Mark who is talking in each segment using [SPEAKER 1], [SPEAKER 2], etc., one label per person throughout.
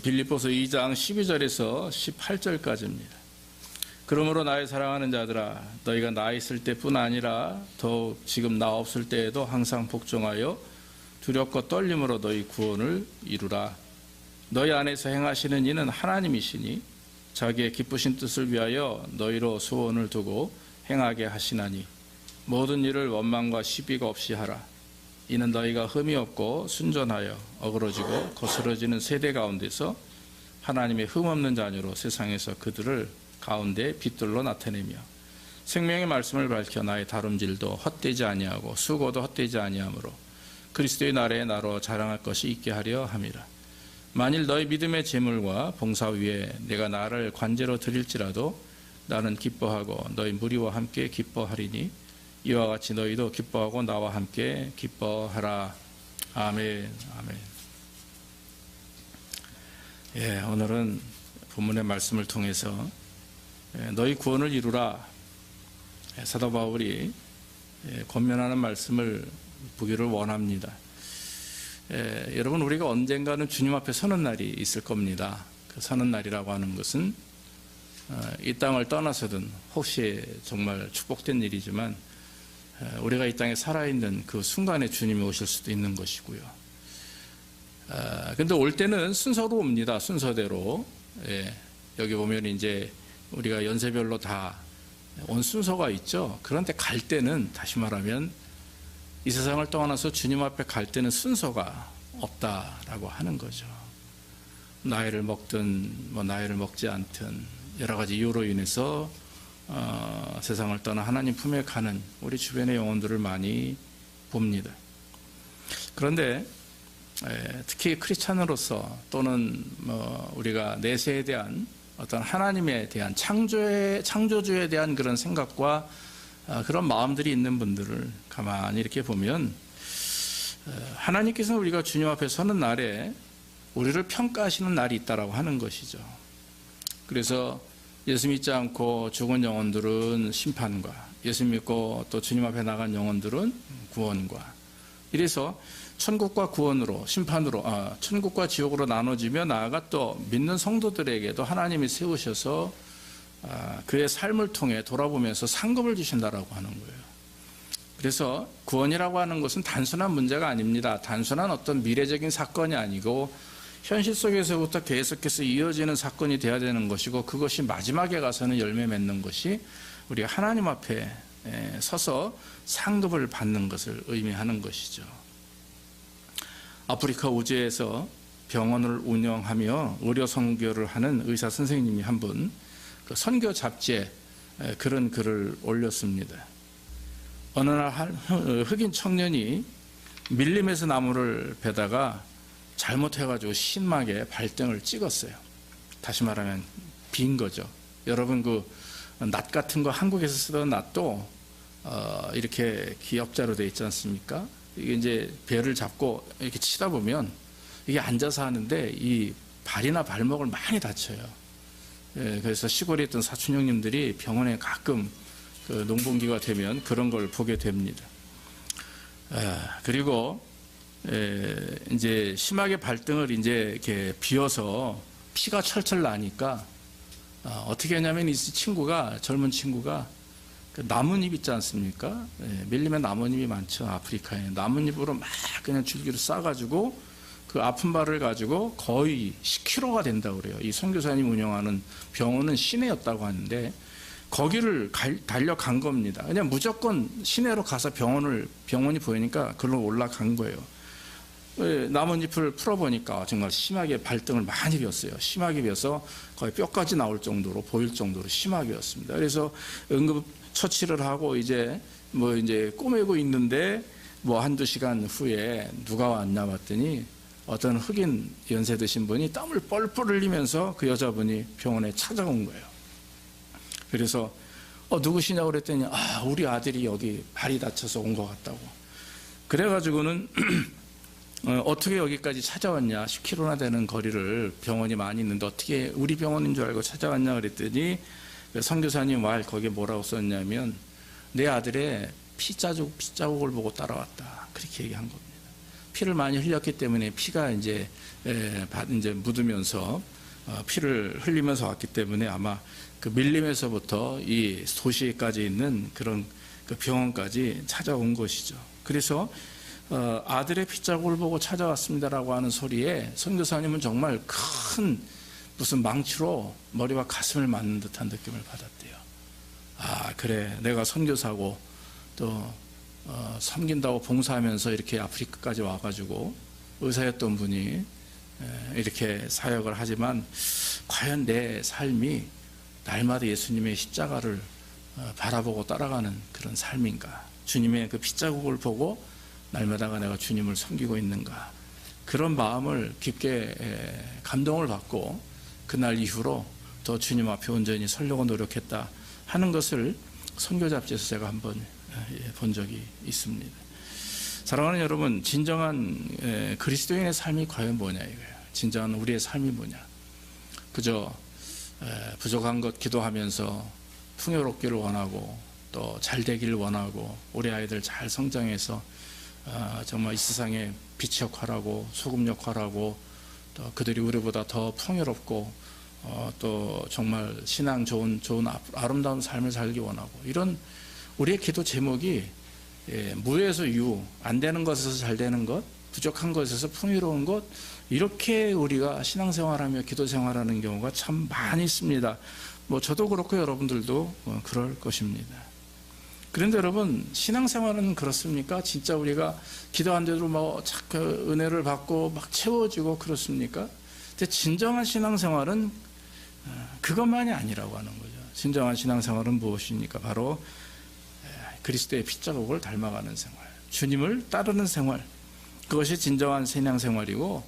[SPEAKER 1] 빌립보서 2장 12절에서 18절까지입니다. 그러므로 나의 사랑하는 자들아, 너희가 나 있을 때뿐 아니라 더욱 지금 나 없을 때에도 항상 복종하여 두렵고 떨림으로 너희 구원을 이루라. 너희 안에서 행하시는 이는 하나님이시니 자기의 기쁘신 뜻을 위하여 너희로 소원을 두고 행하게 하시나니 모든 일을 원망과 시비가 없이 하라. 이는 너희가 흠이 없고 순전하여 어그러지고 거스러지는 세대 가운데서 하나님의 흠없는 자녀로 세상에서 그들을 가운데 빛들로 나타내며 생명의 말씀을 밝혀 나의 다름질도 헛되지 아니하고 수고도 헛되지 아니하므로 그리스도의 날에 나로 자랑할 것이 있게 하려 함이라. 만일 너희 믿음의 제물과 봉사 위에 내가 나를 관제로 드릴지라도 나는 기뻐하고 너희 무리와 함께 기뻐하리니 이와 같이 너희도 기뻐하고 나와 함께 기뻐하라. 아멘. 아멘. 예, 오늘은 본문의 말씀을 통해서 너희 구원을 이루라, 사도 바울이 권면하는 말씀을 보기를 원합니다. 여러분, 우리가 언젠가는 주님 앞에 서는 날이 있을 겁니다. 그 서는 날이라고 하는 것은 이 땅을 떠나서든 혹시 정말 축복된 일이지만 우리가 이 땅에 살아있는 그 순간에 주님이 오실 수도 있는 것이고요. 근데 올 때는 순서로 옵니다. 순서대로. 여기 보면 이제 우리가 연세별로 다 온 순서가 있죠. 그런데 갈 때는, 다시 말하면 이 세상을 떠나서 주님 앞에 갈 때는 순서가 없다라고 하는 거죠. 나이를 먹든 나이를 먹지 않든 여러 가지 이유로 인해서 세상을 떠나 하나님 품에 가는 우리 주변의 영혼들을 많이 봅니다. 그런데 특히 크리스찬으로서 또는 우리가 내세에 대한 어떤 하나님에 대한 창조주에 대한 그런 생각과 그런 마음들이 있는 분들을 가만히 이렇게 보면 하나님께서는 우리가 주님 앞에 서는 날에 우리를 평가하시는 날이 있다라고 하는 것이죠. 그래서 예수 믿지 않고 죽은 영혼들은 심판과, 예수 믿고 또 주님 앞에 나간 영혼들은 구원과, 이래서 천국과 구원으로, 심판으로, 천국과 지옥으로 나눠지며 나아가 또 믿는 성도들에게도 하나님이 세우셔서 그의 삶을 통해 돌아보면서 상급을 주신다라고 하는 거예요. 그래서 구원이라고 하는 것은 단순한 문제가 아닙니다. 단순한 어떤 미래적인 사건이 아니고 현실 속에서부터 계속해서 이어지는 사건이 되어야 되는 것이고, 그것이 마지막에 가서는 열매 맺는 것이 우리가 하나님 앞에 서서 상급을 받는 것을 의미하는 것이죠. 아프리카 우주에서 병원을 운영하며 의료 선교를 하는 의사 선생님이 한 분 그 선교 잡지에 그런 글을 올렸습니다. 어느 날 흑인 청년이 밀림에서 나무를 베다가 잘못해가지고 심하게 발등을 찍었어요. 다시 말하면 빈 거죠. 여러분, 그 낫 같은 거 한국에서 쓰던 낫도 이렇게 기역자로 되어 있지 않습니까? 이게 이제 배를 잡고 이렇게 치다 보면 이게 앉아서 하는데 이 발이나 발목을 많이 다쳐요. 그래서 시골에 있던 사촌 형님들이 병원에 가끔 그 농번기가 되면 그런 걸 보게 됩니다. 그리고 이제 심하게 발등을 이제 이렇게 비어서 피가 철철 나니까 어떻게 했냐면 이 친구가, 젊은 친구가 그 나뭇잎 있지 않습니까? 밀림에 나뭇잎이 많죠. 아프리카에. 나뭇잎으로 막 그냥 줄기로 싸가지고 그 아픈 발을 가지고 거의 10km가 된다고 그래요. 이 선교사님 운영하는 병원은 시내였다고 하는데 거기를 달려간 겁니다. 그냥 무조건 시내로 가서 병원이 보이니까 그걸로 올라간 거예요. 나뭇잎을 풀어보니까 정말 심하게 발등을 많이 비었어요. 심하게 비어서 거의 뼈까지 나올 정도로, 보일 정도로 심하게 비었습니다. 그래서 응급 처치를 하고 이제 꼬매고 있는데 한두 시간 후에 누가 왔냐 봤더니 어떤 흑인 연세 드신 분이 땀을 뻘뻘 흘리면서 그 여자분이 병원에 찾아온 거예요. 그래서 누구시냐고 그랬더니 우리 아들이 여기 발이 다쳐서 온 것 같다고. 그래가지고는 어떻게 여기까지 찾아왔냐, 10km나 되는 거리를 병원이 많이 있는데 어떻게 우리 병원인 줄 알고 찾아왔냐 그랬더니 선교사님 말 거기에 뭐라고 썼냐면 내 아들의 피자국을 보고 따라왔다, 그렇게 얘기한 겁니다. 피를 많이 흘렸기 때문에 피가 이제 묻으면서 피를 흘리면서 왔기 때문에 아마 그 밀림에서부터 이 도시까지 있는 그런 그 병원까지 찾아온 것이죠. 그래서 아들의 핏자국을 보고 찾아왔습니다라고 하는 소리에 선교사님은 정말 큰 무슨 망치로 머리와 가슴을 맞는 듯한 느낌을 받았대요. 아, 그래, 내가 선교사고 또 섬긴다고 봉사하면서 이렇게 아프리카까지 와가지고 의사였던 분이 이렇게 사역을 하지만 과연 내 삶이 날마다 예수님의 십자가를 바라보고 따라가는 그런 삶인가? 주님의 그 핏자국을 보고 날마다 내가 주님을 섬기고 있는가? 그런 마음을 깊게 감동을 받고 그날 이후로 더 주님 앞에 온전히 서려고 노력했다 하는 것을 선교 잡지에서 제가 한번 본 적이 있습니다. 사랑하는 여러분, 진정한 그리스도인의 삶이 과연 뭐냐 이거예요. 진정한 우리의 삶이 뭐냐? 그저 부족한 것 기도하면서 풍요롭기를 원하고 또 잘 되기를 원하고 우리 아이들 잘 성장해서 정말 이 세상에 빛 역할하고 소금 역할하고 또 그들이 우리보다 더 풍요롭고 또 정말 신앙 좋은 아름다운 삶을 살기 원하고 이런 우리의 기도 제목이 무에서 유, 안 되는 것에서 잘 되는 것, 부족한 것에서 풍요로운 것, 이렇게 우리가 신앙생활하며 기도생활하는 경우가 참 많이 있습니다. 뭐 저도 그렇고 여러분들도 그럴 것입니다. 그런데 여러분, 신앙생활은 그렇습니까? 진짜 우리가 기도한 대로 뭐 자꾸 은혜를 받고 막 채워지고 그렇습니까? 근데 진정한 신앙생활은 그것만이 아니라고 하는 거죠. 진정한 신앙생활은 무엇입니까? 바로 그리스도의 핏자국을 닮아가는 생활, 주님을 따르는 생활, 그것이 진정한 신앙생활이고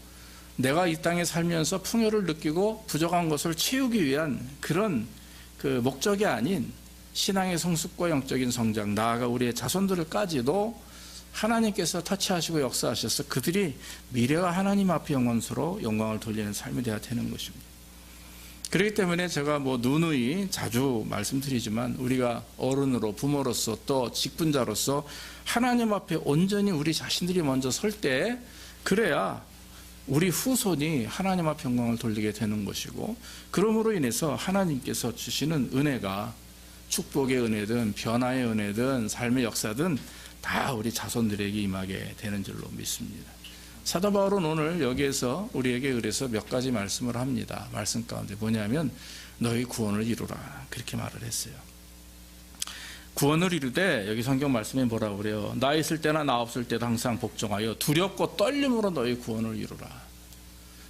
[SPEAKER 1] 내가 이 땅에 살면서 풍요를 느끼고 부족한 것을 채우기 위한 그런 그 목적이 아닌 신앙의 성숙과 영적인 성장, 나아가 우리의 자손들까지도 하나님께서 터치하시고 역사하셔서 그들이 미래와 하나님 앞에 영원서로 영광을 돌리는 삶이 되어야 되는 것입니다. 그렇기 때문에 제가 뭐 누누이 자주 말씀드리지만 우리가 어른으로 부모로서 또 직분자로서 하나님 앞에 온전히 우리 자신들이 먼저 설 때 그래야 우리 후손이 하나님 앞에 영광을 돌리게 되는 것이고 그러므로 인해서 하나님께서 주시는 은혜가 축복의 은혜든 변화의 은혜든 삶의 역사든 다 우리 자손들에게 임하게 되는 줄로 믿습니다. 사도 바울은 오늘 여기에서 우리에게 그래서 몇 가지 말씀을 합니다. 말씀 가운데 뭐냐면 너희 구원을 이루라 그렇게 말을 했어요. 구원을 이루되 여기 성경 말씀에 뭐라고 그래요? 나 있을 때나 나 없을 때도 항상 복종하여 두렵고 떨림으로 너희 구원을 이루라.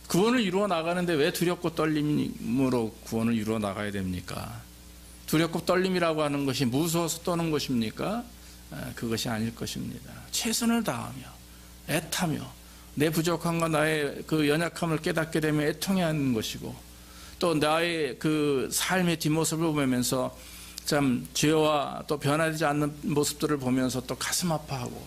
[SPEAKER 1] 구원을 이루어 나가는데 왜 두렵고 떨림으로 구원을 이루어 나가야 됩니까? 두렵고 떨림이라고 하는 것이 무서워서 떠는 것입니까? 그것이 아닐 것입니다. 최선을 다하며 애타며 내 부족함과 나의 그 연약함을 깨닫게 되면 애통해야 하는 것이고 또 나의 그 삶의 뒷모습을 보면서 참 죄와 또 변화되지 않는 모습들을 보면서 또 가슴 아파하고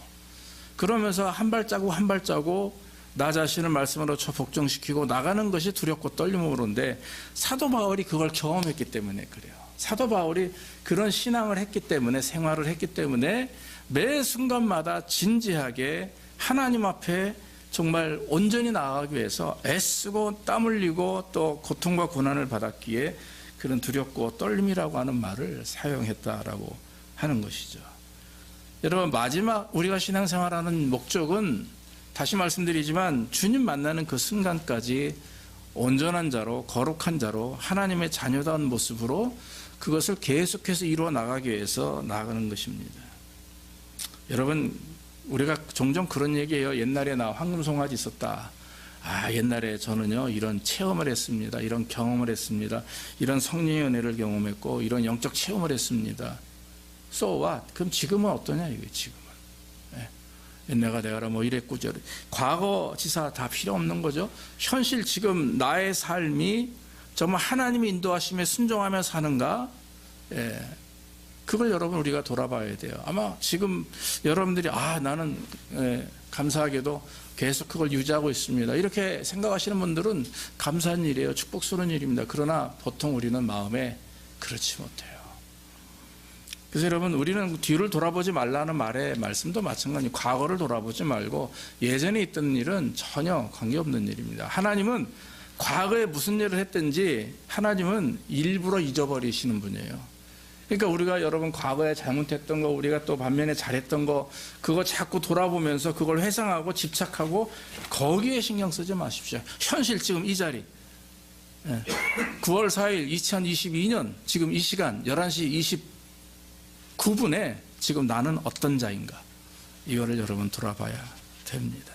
[SPEAKER 1] 그러면서 한 발자국 한 발자국 나 자신을 말씀으로 복종시키고 나가는 것이 두렵고 떨림으로인데 사도 바울이 그걸 경험했기 때문에 그래요. 사도 바울이 그런 신앙을 했기 때문에 생활을 했기 때문에 매 순간마다 진지하게 하나님 앞에 정말 온전히 나아가기 위해서 애쓰고 땀 흘리고 또 고통과 고난을 받았기에 그런 두렵고 떨림이라고 하는 말을 사용했다라고 하는 것이죠. 여러분 마지막 우리가 신앙생활하는 목적은 다시 말씀드리지만 주님 만나는 그 순간까지 온전한 자로 거룩한 자로 하나님의 자녀다운 모습으로 그것을 계속해서 이루어 나가기 위해서 나아가는 것입니다. 여러분 우리가 종종 그런 얘기해요. 옛날에 나 황금송아지 있었다. 아 옛날에 저는요 이런 체험을 했습니다. 이런 경험을 했습니다. 이런 성령의 은혜를 경험했고 이런 영적 체험을 했습니다. So what? 그럼 지금은 어떠냐 이거예요. 지금은 옛날가 내가 뭐 이랬고 저랬고 과거 지사 다 필요 없는 거죠. 현실 지금 나의 삶이 정말 하나님의 인도하심에 순종하며 사는가? 그걸 여러분 우리가 돌아봐야 돼요. 아마 지금 여러분들이 나는 감사하게도 계속 그걸 유지하고 있습니다. 이렇게 생각하시는 분들은 감사한 일이에요. 축복스러운 일입니다. 그러나 보통 우리는 마음에 그렇지 못해요. 그래서 여러분, 우리는 뒤를 돌아보지 말라는 말의 말씀도 마찬가지로 과거를 돌아보지 말고 예전에 있던 일은 전혀 관계없는 일입니다. 하나님은 과거에 무슨 일을 했든지 하나님은 일부러 잊어버리시는 분이에요. 그러니까 우리가 여러분 과거에 잘못했던 거, 우리가 또 반면에 잘했던 거, 그거 자꾸 돌아보면서 그걸 회상하고 집착하고 거기에 신경 쓰지 마십시오. 현실 지금 이 자리, 9월 4일 2022년 지금 이 시간 11시 29분에 지금 나는 어떤 자인가, 이거를 여러분 돌아봐야 됩니다.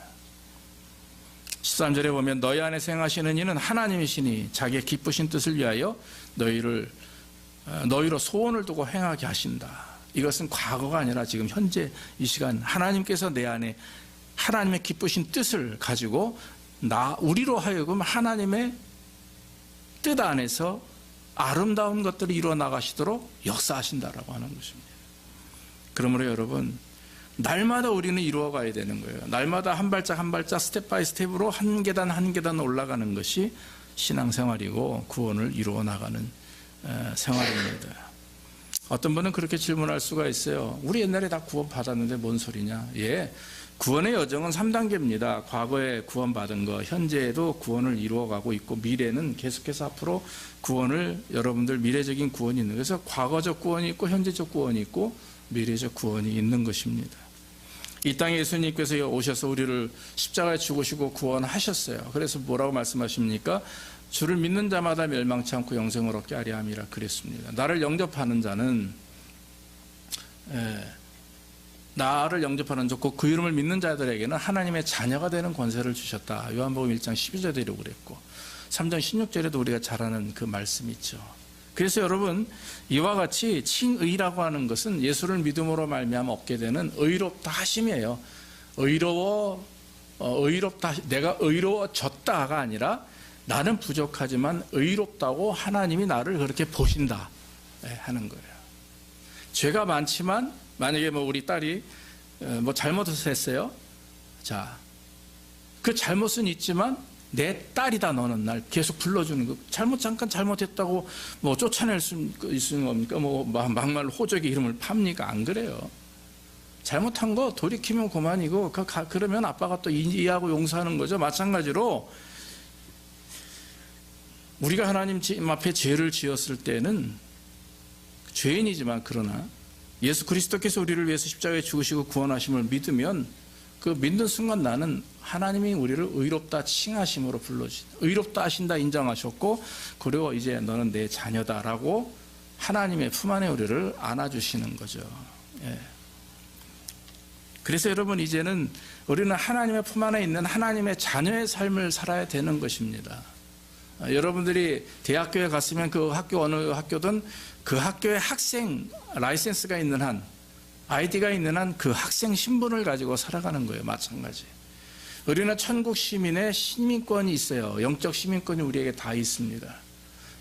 [SPEAKER 1] 13절에 보면 너희 안에 생하시는 이는 하나님이시니 자기의 기쁘신 뜻을 위하여 너희로 소원을 두고 행하게 하신다. 이것은 과거가 아니라 지금 현재 이 시간 하나님께서 내 안에 하나님의 기쁘신 뜻을 가지고 우리로 하여금 하나님의 뜻 안에서 아름다운 것들을 이루어 나가시도록 역사하신다라고 하는 것입니다. 그러므로 여러분, 날마다 우리는 이루어가야 되는 거예요. 날마다 한 발짝 한 발짝 스텝 바이 스텝으로 한 계단 한 계단 올라가는 것이 신앙생활이고 구원을 이루어 나가는 생활입니다. 어떤 분은 그렇게 질문할 수가 있어요. 우리 옛날에 다 구원 받았는데 뭔 소리냐? 예, 구원의 여정은 3단계입니다. 과거에 구원받은 거, 현재에도 구원을 이루어가고 있고, 미래는 계속해서 앞으로 구원을, 여러분들 미래적인 구원이 있는, 그래서 과거적 구원이 있고 현재적 구원이 있고 미래적 구원이 있는 것입니다. 이 땅에 예수님께서 오셔서 우리를 십자가에 죽으시고 구원하셨어요. 그래서 뭐라고 말씀하십니까? 주를 믿는 자마다 멸망치 않고 영생을 얻게 하려 함이라 그랬습니다. 나를 영접하는 자는, 나를 영접하는 자, 그 이름을 믿는 자들에게는 하나님의 자녀가 되는 권세를 주셨다. 요한복음 1장 12절에도 그랬고 3장 16절에도 우리가 잘 아는 그 말씀이 있죠. 그래서 여러분, 이와 같이 칭의라고 하는 것은 예수를 믿음으로 말미암아 얻게 되는 의롭다 하심이에요. 의롭다, 내가 의로워졌다가 아니라 나는 부족하지만 의롭다고 하나님이 나를 그렇게 보신다 하는 거예요. 죄가 많지만 만약에 우리 딸이 잘못을 했어요. 자, 그 잘못은 있지만 내 딸이다 너는 날 계속 불러주는 거. 잠깐 잘못했다고 쫓아낼 수 있는 겁니까? 막말 호적의 이름을 팝니까? 안 그래요. 잘못한 거 돌이키면 그만이고, 그러면 아빠가 또 이해하고 용서하는 거죠. 마찬가지로 우리가 하나님 앞에 죄를 지었을 때는 죄인이지만, 그러나 예수 그리스도께서 우리를 위해서 십자가에 죽으시고 구원하심을 믿으면 그 믿는 순간 나는 하나님이 우리를 의롭다 칭하심으로 의롭다 하신다 인정하셨고, 그리고 이제 너는 내 자녀다라고 하나님의 품 안에 우리를 안아주시는 거죠. 예. 그래서 여러분, 이제는 우리는 하나님의 품 안에 있는 하나님의 자녀의 삶을 살아야 되는 것입니다. 여러분들이 대학교에 갔으면 그 학교, 어느 학교든 그 학교의 학생 라이센스가 있는 한, 아이디가 있는 한 그 학생 신분을 가지고 살아가는 거예요. 마찬가지. 우리는 천국 시민의 시민권이 있어요. 영적 시민권이 우리에게 다 있습니다.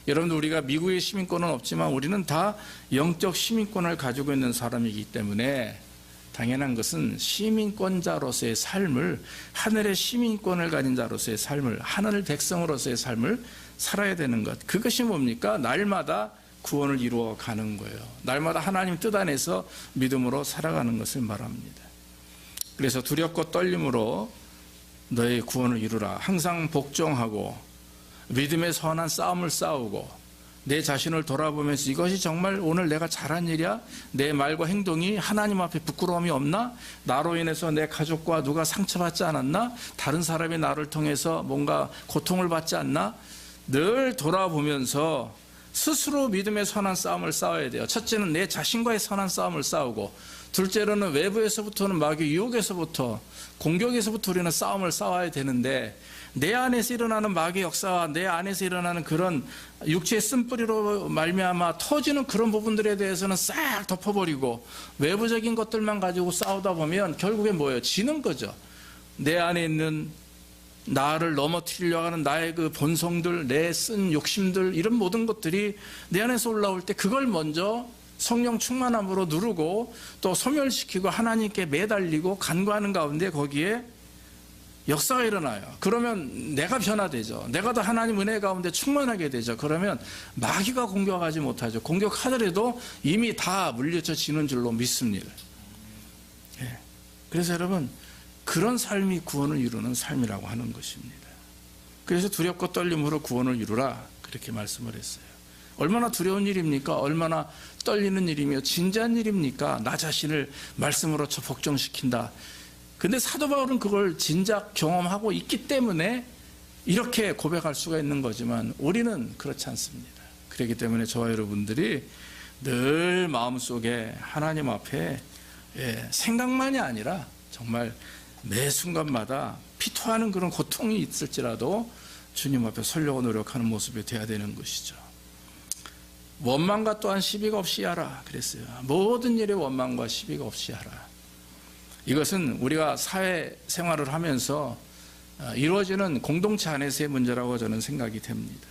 [SPEAKER 1] 여러분들, 우리가 미국의 시민권은 없지만 우리는 다 영적 시민권을 가지고 있는 사람이기 때문에 당연한 것은 시민권자로서의 삶을, 하늘의 시민권을 가진 자로서의 삶을, 하늘 백성으로서의 삶을 살아야 되는 것. 그것이 뭡니까? 날마다 구원을 이루어 가는 거예요. 날마다 하나님 뜻 안에서 믿음으로 살아가는 것을 말합니다. 그래서 두렵고 떨림으로 너의 구원을 이루라. 항상 복종하고 믿음의 선한 싸움을 싸우고 내 자신을 돌아보면서 이것이 정말 오늘 내가 잘한 일이야? 내 말과 행동이 하나님 앞에 부끄러움이 없나? 나로 인해서 내 가족과 누가 상처받지 않았나? 다른 사람이 나를 통해서 뭔가 고통을 받지 않나? 늘 돌아보면서 스스로 믿음의 선한 싸움을 싸워야 돼요. 첫째는 내 자신과의 선한 싸움을 싸우고, 둘째로는 외부에서부터는 마귀 유혹에서부터, 공격에서부터 우리는 싸움을 싸워야 되는데, 내 안에서 일어나는 마귀 역사와 내 안에서 일어나는 그런 육체의 쓴뿌리로 말미암아 터지는 그런 부분들에 대해서는 싹 덮어버리고 외부적인 것들만 가지고 싸우다 보면 결국에 뭐예요? 지는 거죠. 내 안에 있는 나를 넘어뜨리려고 하는 나의 그 본성들, 내 쓴 욕심들, 이런 모든 것들이 내 안에서 올라올 때 그걸 먼저 성령 충만함으로 누르고 또 소멸시키고 하나님께 매달리고 간구하는 가운데 거기에 역사가 일어나요. 그러면 내가 변화되죠. 내가 더 하나님 은혜 가운데 충만하게 되죠. 그러면 마귀가 공격하지 못하죠. 공격하더라도 이미 다 물리쳐지는 줄로 믿습니다. 예. 그래서 여러분, 그런 삶이 구원을 이루는 삶이라고 하는 것입니다. 그래서 두렵고 떨림으로 구원을 이루라, 그렇게 말씀을 했어요. 얼마나 두려운 일입니까? 얼마나 떨리는 일이며 진지한 일입니까? 나 자신을 말씀으로 복종시킨다. 근데 사도 바울은 그걸 진작 경험하고 있기 때문에 이렇게 고백할 수가 있는 거지만 우리는 그렇지 않습니다. 그렇기 때문에 저와 여러분들이 늘 마음속에 하나님 앞에 생각만이 아니라 정말 매 순간마다 피토하는 그런 고통이 있을지라도 주님 앞에 서려고 노력하는 모습이 돼야 되는 것이죠. 원망과 또한 시비가 없이 하라 그랬어요. 모든 일에 원망과 시비가 없이 하라. 이것은 우리가 사회생활을 하면서 이루어지는 공동체 안에서의 문제라고 저는 생각이 됩니다.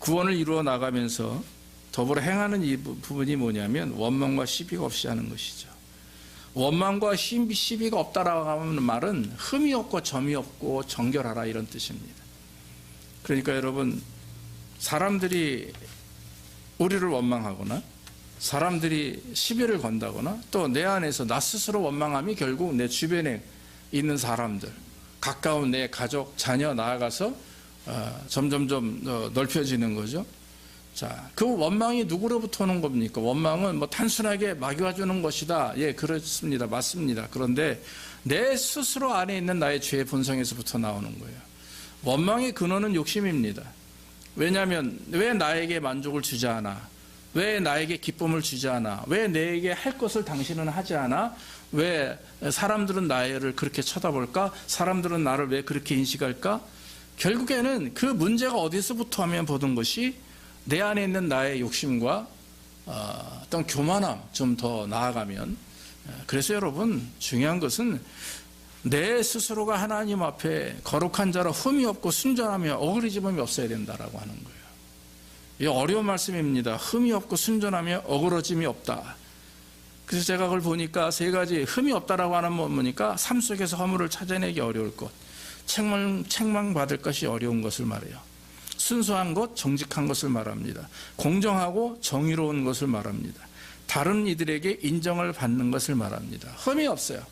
[SPEAKER 1] 구원을 이루어 나가면서 더불어 행하는 이 부분이 뭐냐면 원망과 시비가 없이 하는 것이죠. 원망과 시비가 없다라고 하는 말은 흠이 없고 점이 없고 정결하라, 이런 뜻입니다. 그러니까 여러분, 사람들이 우리를 원망하거나 사람들이 시비를 건다거나 또 내 안에서 나 스스로 원망함이 결국 내 주변에 있는 사람들, 가까운 내 가족, 자녀 나아가서 점점점 넓혀지는 거죠. 자, 그 원망이 누구로부터 오는 겁니까? 원망은 뭐 단순하게 마귀가 주는 것이다. 예, 그렇습니다. 맞습니다. 그런데 내 스스로 안에 있는 나의 죄의 본성에서부터 나오는 거예요. 원망의 근원은 욕심입니다. 왜냐하면 왜 나에게 만족을 주지 않아? 왜 나에게 기쁨을 주지 않아? 왜 내게 할 것을 당신은 하지 않아? 왜 사람들은 나를 그렇게 쳐다볼까? 사람들은 나를 왜 그렇게 인식할까? 결국에는 그 문제가 어디서부터 하면 보던 것이 내 안에 있는 나의 욕심과 어떤 교만함, 좀 더 나아가면, 그래서 여러분, 중요한 것은 내 스스로가 하나님 앞에 거룩한 자로 흠이 없고 순전하며 어그러짐이 없어야 된다라고 하는 거예요. 이 어려운 말씀입니다. 흠이 없고 순전하며 어그러짐이 없다. 그래서 제가 그걸 보니까 세 가지, 흠이 없다라고 하는 건 뭐니까 삶 속에서 허물을 찾아내기 어려울 것, 책망받을 것이 어려운 것을 말해요. 순수한 것, 정직한 것을 말합니다. 공정하고 정의로운 것을 말합니다. 다른 이들에게 인정을 받는 것을 말합니다. 흠이 없어요.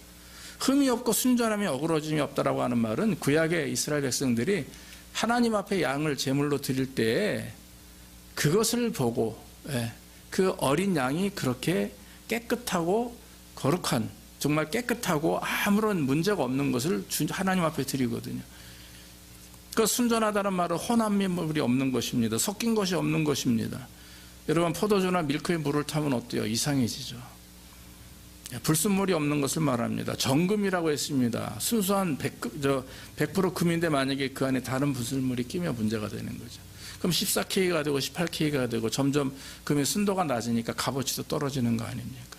[SPEAKER 1] 흠이 없고 순전하며 어그러짐이 없다라고 하는 말은 구약의 이스라엘 백성들이 하나님 앞에 양을 제물로 드릴 때에 그것을 보고, 그 어린 양이 그렇게 깨끗하고 거룩한, 정말 깨끗하고 아무런 문제가 없는 것을 하나님 앞에 드리거든요. 그 순전하다는 말은 혼합물이 없는 것입니다. 섞인 것이 없는 것입니다. 여러분, 포도주나 밀크에 물을 타면 어때요? 이상해지죠. 불순물이 없는 것을 말합니다. 정금이라고 했습니다. 순수한 100% 금인데 만약에 그 안에 다른 불순물이 끼면 문제가 되는 거죠. 그럼 14K가 되고 18K가 되고 점점 금의 순도가 낮으니까 값어치도 떨어지는 거 아닙니까?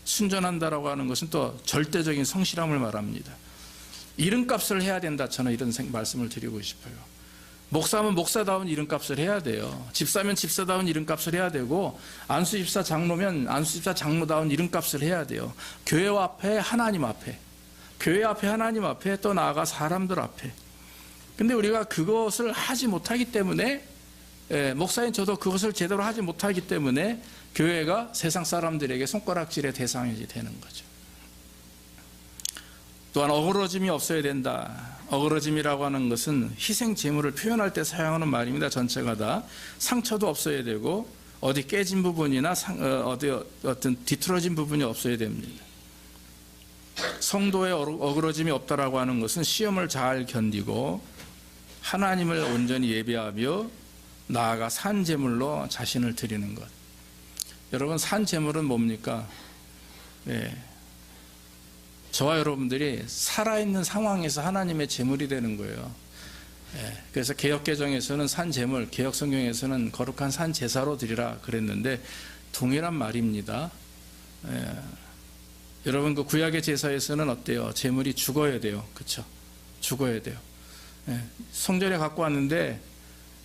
[SPEAKER 1] 순전한다라고 하는 것은 또 절대적인 성실함을 말합니다. 이름값을 해야 된다, 저는 이런 말씀을 드리고 싶어요. 목사면 목사다운 이름값을 해야 돼요. 집사면 집사다운 이름값을 해야 되고, 안수집사 장로면 안수집사 장로다운 이름값을 해야 돼요. 교회 앞에, 하나님 앞에, 교회 앞에, 하나님 앞에, 또 나아가 사람들 앞에. 근데 우리가 그것을 하지 못하기 때문에, 목사인 저도 그것을 제대로 하지 못하기 때문에 교회가 세상 사람들에게 손가락질의 대상이 되는 거죠. 또한 어그러짐이 없어야 된다. 어그러짐이라고 하는 것은 희생 제물을 표현할 때 사용하는 말입니다. 전체가 다 상처도 없어야 되고, 어디 깨진 부분이나 어디 어떤 뒤틀어진 부분이 없어야 됩니다. 성도의 어그러짐이 없다라고 하는 것은 시험을 잘 견디고 하나님을 온전히 예배하며 나아가 산 제물로 자신을 드리는 것. 여러분, 산 제물은 뭡니까? 저와 여러분들이 살아있는 상황에서 하나님의 제물이 되는 거예요. 그래서 개역개정에서는 산 제물, 개역성경에서는 거룩한 산 제사로 드리라 그랬는데 동일한 말입니다. 여러분, 그 구약의 제사에서는 어때요? 제물이 죽어야 돼요. 그렇죠? 죽어야 돼요. 성전에 갖고 왔는데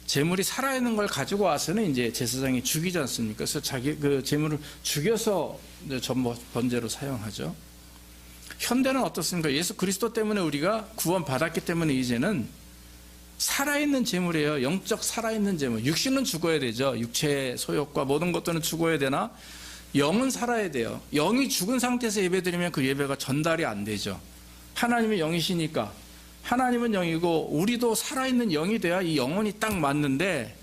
[SPEAKER 1] 제물이 살아있는 걸 가지고 와서는 이제 제사장이 죽이지 않습니까? 그래서 자기 그 제물을 죽여서 번제로 사용하죠. 현대는 어떻습니까? 예수 그리스도 때문에 우리가 구원 받았기 때문에 이제는 살아있는 재물이에요. 영적 살아있는 재물. 육신은 죽어야 되죠. 육체의 소욕과 모든 것들은 죽어야 되나 영은 살아야 돼요. 영이 죽은 상태에서 예배드리면 그 예배가 전달이 안 되죠. 하나님이 영이시니까 하나님은 영이고 우리도 살아있는 영이 돼야 이 영혼이 딱 맞는데,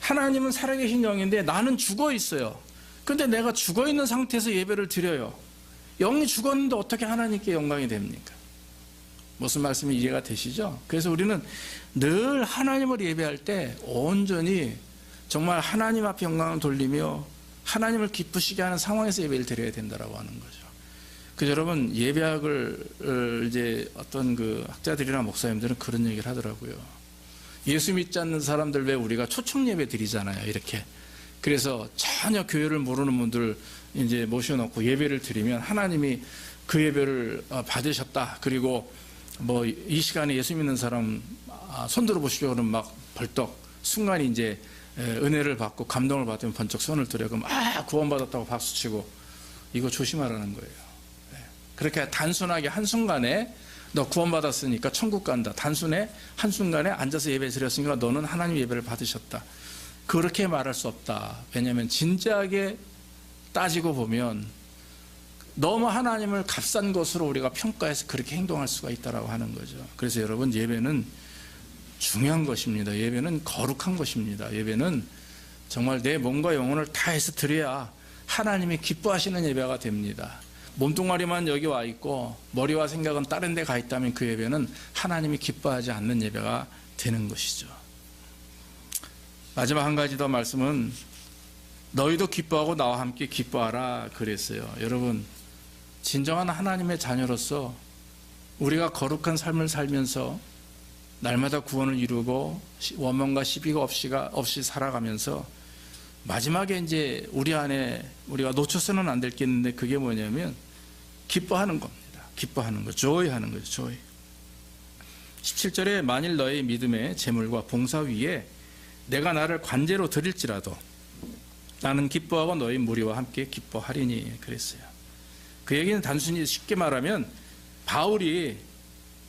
[SPEAKER 1] 하나님은 살아계신 영인데 나는 죽어 있어요. 근데 내가 죽어 있는 상태에서 예배를 드려요. 영이 죽었는데 어떻게 하나님께 영광이 됩니까? 무슨 말씀이 이해가 되시죠? 그래서 우리는 늘 하나님을 예배할 때 온전히 정말 하나님 앞에 영광을 돌리며 하나님을 기쁘시게 하는 상황에서 예배를 드려야 된다라고 하는 거죠. 그래서 여러분, 예배학을 이제 어떤 그 학자들이나 목사님들은 그런 얘기를 하더라고요. 예수 믿지 않는 사람들 왜 우리가 초청 예배 드리잖아요, 이렇게. 그래서 전혀 교회를 모르는 분들 이제 모셔놓고 예배를 드리면 하나님이 그 예배를 받으셨다. 그리고 뭐 이 시간에 예수 믿는 사람 손 들어보시죠. 그러면 막 벌떡 순간이 이제 은혜를 받고 감동을 받으면 번쩍 손을 들여. 그럼 구원받았다고 박수치고. 이거 조심하라는 거예요. 그렇게 단순하게 한순간에 너 구원받았으니까 천국 간다. 단순해 한순간에 앉아서 예배 드렸으니까 너는 하나님 예배를 받으셨다. 그렇게 말할 수 없다. 왜냐하면 진지하게 따지고 보면 너무 하나님을 값싼 것으로 우리가 평가해서 그렇게 행동할 수가 있다고 하는 거죠. 그래서 여러분, 예배는 중요한 것입니다. 예배는 거룩한 것입니다. 예배는 정말 내 몸과 영혼을 다해서 드려야 하나님이 기뻐하시는 예배가 됩니다. 몸뚱아리만 여기 와 있고 머리와 생각은 다른 데 가 있다면 그 예배는 하나님이 기뻐하지 않는 예배가 되는 것이죠. 마지막 한 가지 더 말씀은 너희도 기뻐하고 나와 함께 기뻐하라 그랬어요. 여러분, 진정한 하나님의 자녀로서 우리가 거룩한 삶을 살면서 날마다 구원을 이루고 원망과 시비가 없이 살아가면서 마지막에 이제 우리 안에 우리가 놓쳐서는 안 될 게 있는데, 그게 뭐냐면 기뻐하는 겁니다. 기뻐하는 거, 조이하는 거죠. 조이. 17절에 만일 너의 믿음의 재물과 봉사 위에 내가 나를 관제로 드릴지라도 나는 기뻐하고 너희 무리와 함께 기뻐하리니 그랬어요. 그 얘기는 단순히 쉽게 말하면 바울이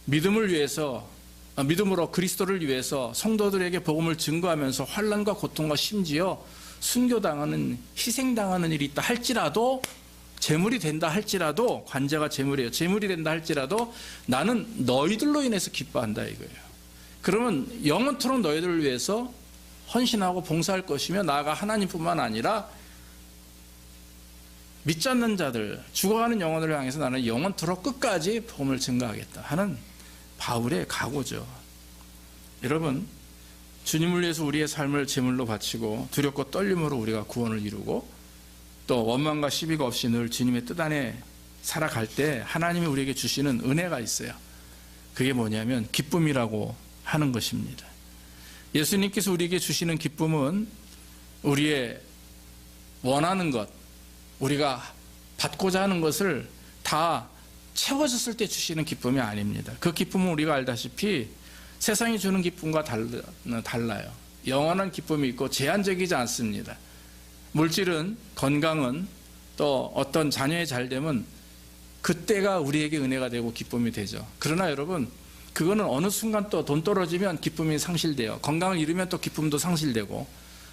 [SPEAKER 1] 믿음을 위해서, 믿음으로 그리스도를 위해서 성도들에게 복음을 증거하면서 환난과 고통과 심지어 순교당하는, 희생당하는 일이 있다 할지라도, 재물이 된다 할지라도, 관제가 재물이에요. 재물이 된다 할지라도 나는 너희들로 인해서 기뻐한다 이거예요. 그러면 영원토록 너희들을 위해서 헌신하고 봉사할 것이며, 나아가 하나님뿐만 아니라 믿지 않는 자들, 죽어가는 영혼을 향해서 나는 영원토록 끝까지 복음을 증거하겠다 하는 바울의 각오죠. 여러분, 주님을 위해서 우리의 삶을 제물로 바치고 두렵고 떨림으로 우리가 구원을 이루고 또 원망과 시비가 없이 늘 주님의 뜻 안에 살아갈 때 하나님이 우리에게 주시는 은혜가 있어요. 그게 뭐냐면 기쁨이라고 하는 것입니다. 예수님께서 우리에게 주시는 기쁨은 우리의 원하는 것, 우리가 받고자 하는 것을 다 채워졌을 때 주시는 기쁨이 아닙니다. 그 기쁨은 우리가 알다시피 세상이 주는 기쁨과 달라요. 영원한 기쁨이 있고 제한적이지 않습니다. 물질은, 건강은, 또 어떤 자녀의 잘됨은 그때가 우리에게 은혜가 되고 기쁨이 되죠. 그러나 여러분, 그거는 어느 순간 또 돈 떨어지면 기쁨이 상실돼요. 건강을 잃으면 또 기쁨도 상실되고,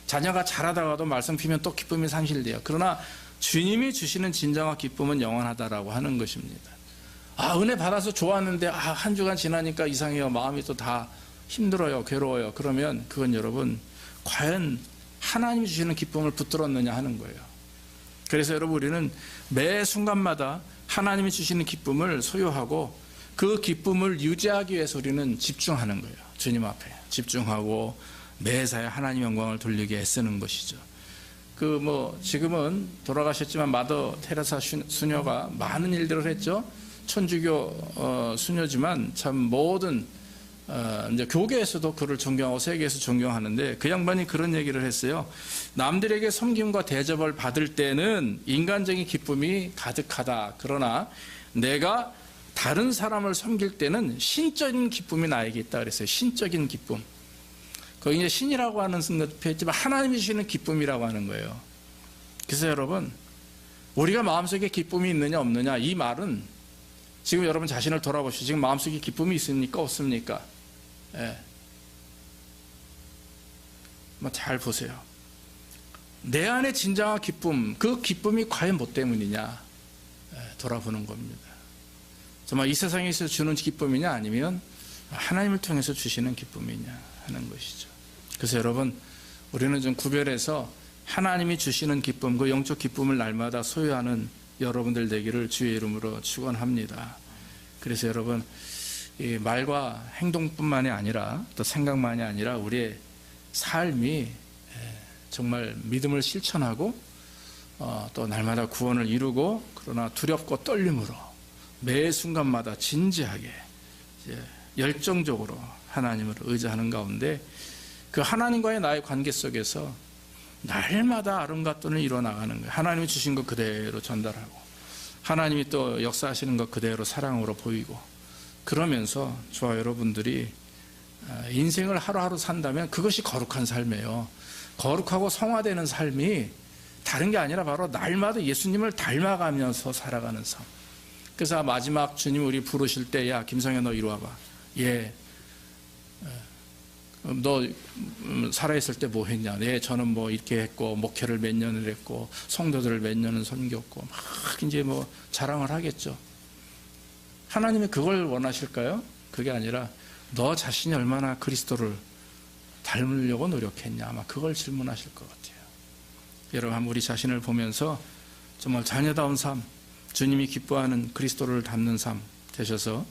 [SPEAKER 1] 자녀가 자라다가도 말썽 피면 또 기쁨이 상실돼요. 그러나 주님이 주시는 진정한 기쁨은 영원하다라고 하는 것입니다. 은혜 받아서 좋았는데 한 주간 지나니까 이상해요. 마음이 또 다 힘들어요. 괴로워요. 그러면 그건 여러분, 과연 하나님이 주시는 기쁨을 붙들었느냐 하는 거예요. 그래서 여러분, 우리는 매 순간마다 하나님이 주시는 기쁨을 소유하고 그 기쁨을 유지하기 위해서 우리는 집중하는 거예요. 주님 앞에 집중하고 매사에 하나님 영광을 돌리게 애쓰는 것이죠. 지금은 돌아가셨지만 마더 테레사 수녀가 많은 일들을 했죠. 천주교 수녀지만 참 모든 이제 교계에서도 그를 존경하고 세계에서 존경하는데, 그 양반이 그런 얘기를 했어요. 남들에게 섬김과 대접을 받을 때는 인간적인 기쁨이 가득하다. 그러나 내가 다른 사람을 섬길 때는 신적인 기쁨이 나에게 있다 그랬어요. 신적인 기쁨. 거기 이제 신이라고 하는 표현이지만 하나님이 주시는 기쁨이라고 하는 거예요. 그래서 여러분, 우리가 마음속에 기쁨이 있느냐 없느냐, 이 말은 지금 여러분 자신을 돌아보시죠. 지금 마음속에 기쁨이 있습니까? 없습니까? 예. 잘 보세요. 내 안에 진정한 기쁨, 그 기쁨이 과연 뭐 때문이냐? 돌아보는 겁니다. 정말 이 세상에서 주는 기쁨이냐, 아니면 하나님을 통해서 주시는 기쁨이냐 하는 것이죠. 그래서 여러분, 우리는 좀 구별해서 하나님이 주시는 기쁨, 그 영적 기쁨을 날마다 소유하는 여러분들 되기를 주의 이름으로 축원합니다. 그래서 여러분, 이 말과 행동뿐만이 아니라 또 생각만이 아니라 우리의 삶이 정말 믿음을 실천하고 또 날마다 구원을 이루고, 그러나 두렵고 떨림으로 매 순간마다 진지하게 열정적으로 하나님을 의지하는 가운데, 그 하나님과의 나의 관계 속에서 날마다 아름답도는 일어나가는 거예요. 하나님이 주신 것 그대로 전달하고, 하나님이 또 역사하시는 것 그대로 사랑으로 보이고, 그러면서 저와 여러분들이 인생을 하루하루 산다면 그것이 거룩한 삶이에요. 거룩하고 성화되는 삶이 다른 게 아니라 바로 날마다 예수님을 닮아가면서 살아가는 삶. 그래서 마지막 주님 우리 부르실 때, 야 김성현 너 이리 와봐. 예. 너 살아있을 때 뭐 했냐? 네, 저는 뭐 이렇게 했고, 목회를 몇 년을 했고, 성도들을 몇 년을 섬겼고, 막 이제 뭐 자랑을 하겠죠. 하나님이 그걸 원하실까요? 그게 아니라 너 자신이 얼마나 그리스도를 닮으려고 노력했냐, 아마 그걸 질문하실 것 같아요. 여러분, 한번 우리 자신을 보면서 정말 자녀다운 삶, 주님이 기뻐하는 그리스도를 닮는 삶 되셔서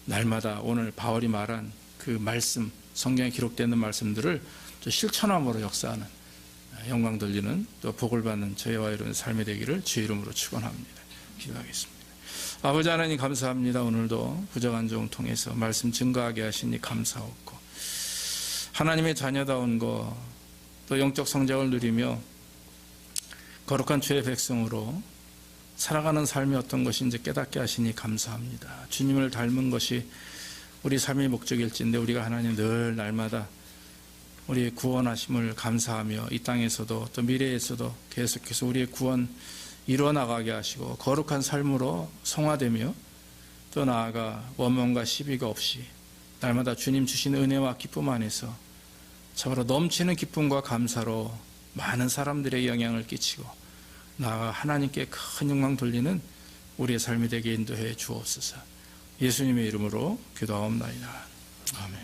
[SPEAKER 1] 날마다 오늘 바울이 말한 그 말씀, 성경에 기록되는 말씀들을 실천함으로 역사하는, 영광 돌리는, 또 복을 받는 저희와 여러분의 삶이 되기를 주의 이름으로 축원합니다. 기도하겠습니다. 아버지 하나님 감사합니다. 오늘도 부정한 종 통해서 말씀 증거하게 하시니 감사하고, 하나님의 자녀다운 것, 또 영적 성장을 누리며 거룩한 주의 백성으로 살아가는 삶이 어떤 것인지 깨닫게 하시니 감사합니다. 주님을 닮은 것이 우리 삶의 목적일진데, 우리가 하나님 늘 날마다 우리의 구원하심을 감사하며 이 땅에서도 또 미래에서도 계속해서 우리의 구원 이루어나가게 하시고, 거룩한 삶으로 성화되며 또 나아가 원망과 시비가 없이 날마다 주님 주신 은혜와 기쁨 안에서 참으로 넘치는 기쁨과 감사로 많은 사람들에게 영향을 끼치고, 나아가 하나님께 큰 영광 돌리는 우리의 삶이 되게 인도해 주옵소서. 예수님의 이름으로 기도하옵나이다. 아멘.